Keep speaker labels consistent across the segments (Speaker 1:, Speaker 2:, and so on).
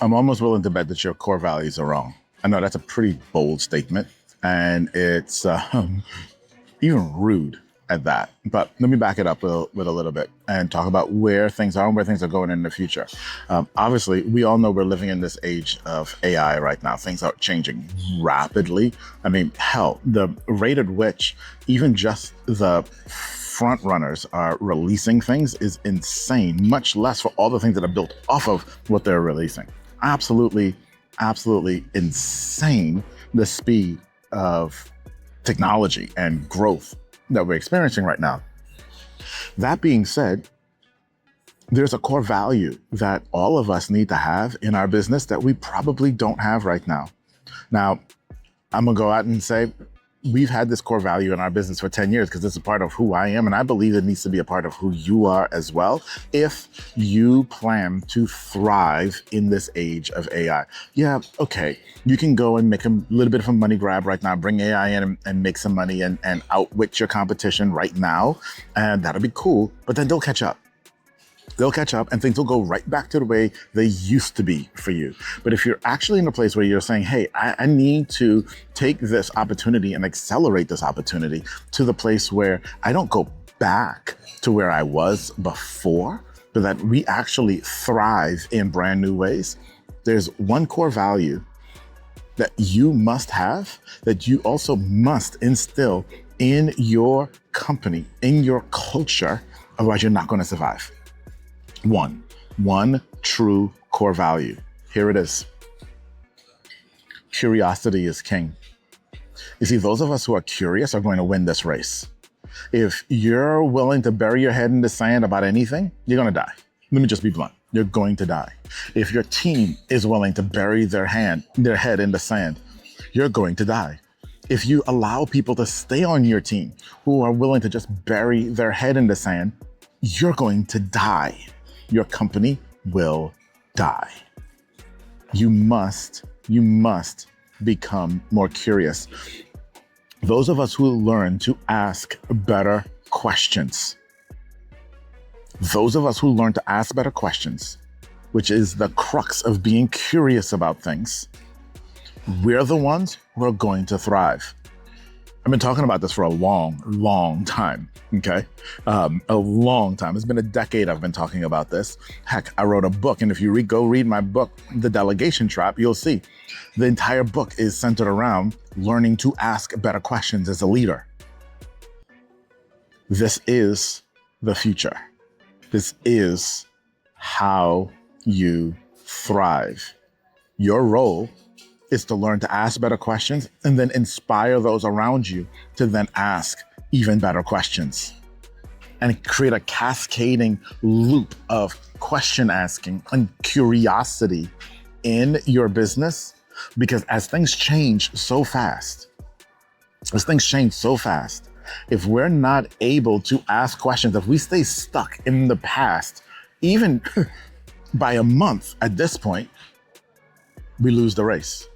Speaker 1: I'm almost willing to bet that your core values are wrong. I know that's a pretty bold statement, and it's even rude at that. But let me back it up with a little bit and talk about where things are and where things are going in the future. Obviously, we all know we're living in this age of AI right now. Things are changing rapidly. I mean, hell, the rate at which even just the front runners are releasing things is insane, much less for all the things that are built off of what they're releasing. Absolutely, absolutely insane, the speed of technology and growth that we're experiencing right now. That being said, there's a core value that all of us need to have in our business that we probably don't have right now. Now, I'm gonna go out and say, we've had this core value in our business for 10 years because it's a part of who I am. And I believe it needs to be a part of who you are as well, if you plan to thrive in this age of AI. Yeah, okay. You can go and make a little bit of a money grab right now, bring AI in and make some money and outwit your competition right now. And that'll be cool, but then they'll catch up. They'll catch up and things will go right back to the way they used to be for you. But if you're actually in a place where you're saying, hey, I need to take this opportunity and accelerate this opportunity to the place where I don't go back to where I was before, but that we actually thrive in brand new ways, there's one core value that you must have, that you also must instill in your company, in your culture, otherwise you're not going to survive. One true core value. Here it is. Curiosity is king. You see, those of us who are curious are going to win this race. If you're willing to bury your head in the sand about anything, you're going to die. Let me just be blunt. You're going to die. If your team is willing to bury their head in the sand, you're going to die. If you allow people to stay on your team who are willing to just bury their head in the sand, you're going to die. Your company will die. You must become more curious. Those of us who learn to ask better questions, which is the crux of being curious about things, we're the ones who are going to thrive. I've been talking about this for a long time, okay? A long time. It's been a decade I've been talking about this. Heck, I wrote a book, and if you go read my book, The Delegation Trap, you'll see the entire book is centered around learning to ask better questions as a leader. This is the future. This is how you thrive. Your role is to learn to ask better questions and then inspire those around you to then ask even better questions and create a cascading loop of question asking and curiosity in your business. Because as things change so fast, if we're not able to ask questions, if we stay stuck in the past, even by a month at this point, we lose the race.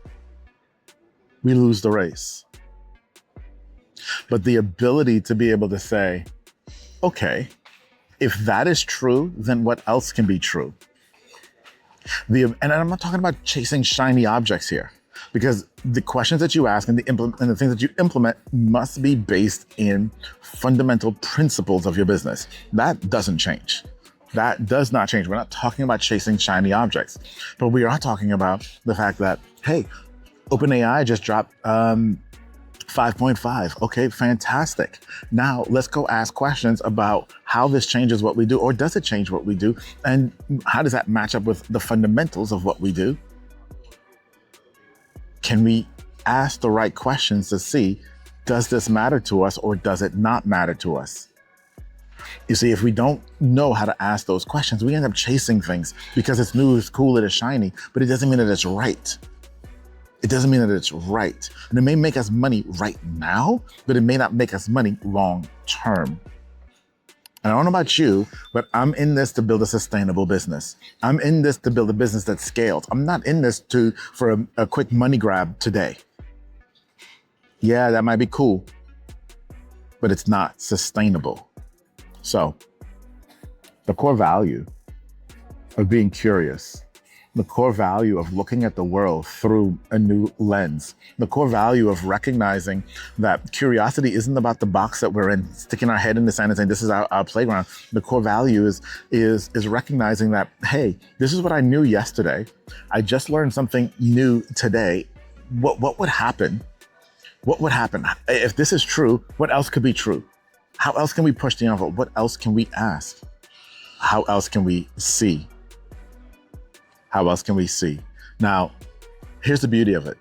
Speaker 1: But the ability to be able to say, okay, if that is true, then what else can be true? And I'm not talking about chasing shiny objects here, because the questions that you ask and the things that you implement must be based in fundamental principles of your business. That doesn't change. That does not change. We're not talking about chasing shiny objects, but we are talking about the fact that, hey, OpenAI just dropped 5.5. Okay, fantastic. Now let's go ask questions about how this changes what we do, or does it change what we do? And how does that match up with the fundamentals of what we do? Can we ask the right questions to see, does this matter to us or does it not matter to us? You see, if we don't know how to ask those questions, we end up chasing things because it's new, it's cool, it is shiny, but it doesn't mean that it's right. It doesn't mean that it's right. And it may make us money right now, but it may not make us money long term. And I don't know about you, but I'm in this to build a sustainable business. I'm in this to build a business that scales. I'm not in this for a quick money grab today. Yeah, that might be cool, but it's not sustainable. So the core value of being curious the core value of looking at the world through a new lens, the core value of recognizing that curiosity isn't about the box that we're in, sticking our head in the sand and saying, this is our playground. The core value is recognizing that, hey, this is what I knew yesterday. I just learned something new today. What would happen? What would happen? If this is true, what else could be true? How else can we push the envelope? What else can we ask? How else can we see? How else can we see? Now, here's the beauty of it.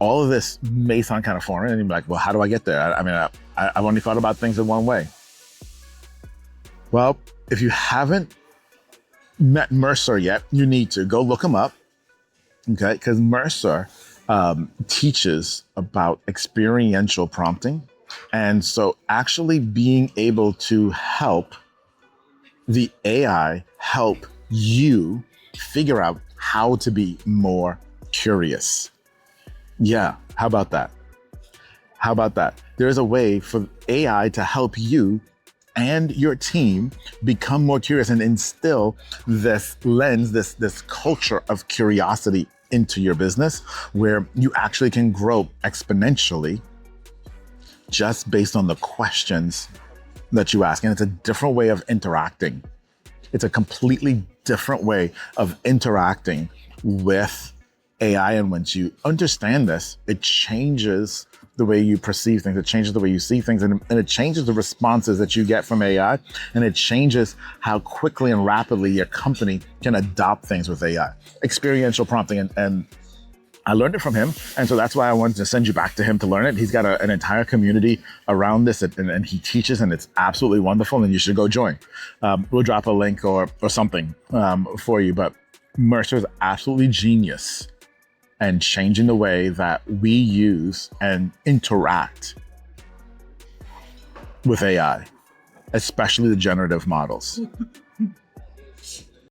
Speaker 1: All of this may sound kind of foreign, and you're like, well, how do I get there? I mean, I've only thought about things in one way. Well, if you haven't met Mercer yet, you need to go look him up, okay? Because Mercer teaches about experiential prompting. And so actually being able to help the AI help you figure out how to be more curious. Yeah, how about that? How about that? There's a way for AI to help you and your team become more curious and instill this lens, this culture of curiosity into your business, where you actually can grow exponentially just based on the questions that you ask. And it's a different way of interacting. It's a completely different way of interacting with AI. And once you understand this, it changes the way you perceive things. It changes the way you see things, and it changes the responses that you get from AI. And it changes how quickly and rapidly your company can adopt things with AI. Experiential prompting, and I learned it from him. And so that's why I wanted to send you back to him to learn it. He's got an entire community around this, and he teaches, and it's absolutely wonderful, and you should go join. We'll drop a link or something for you, but Mercer is absolutely genius and changing the way that we use and interact with AI, especially the generative models.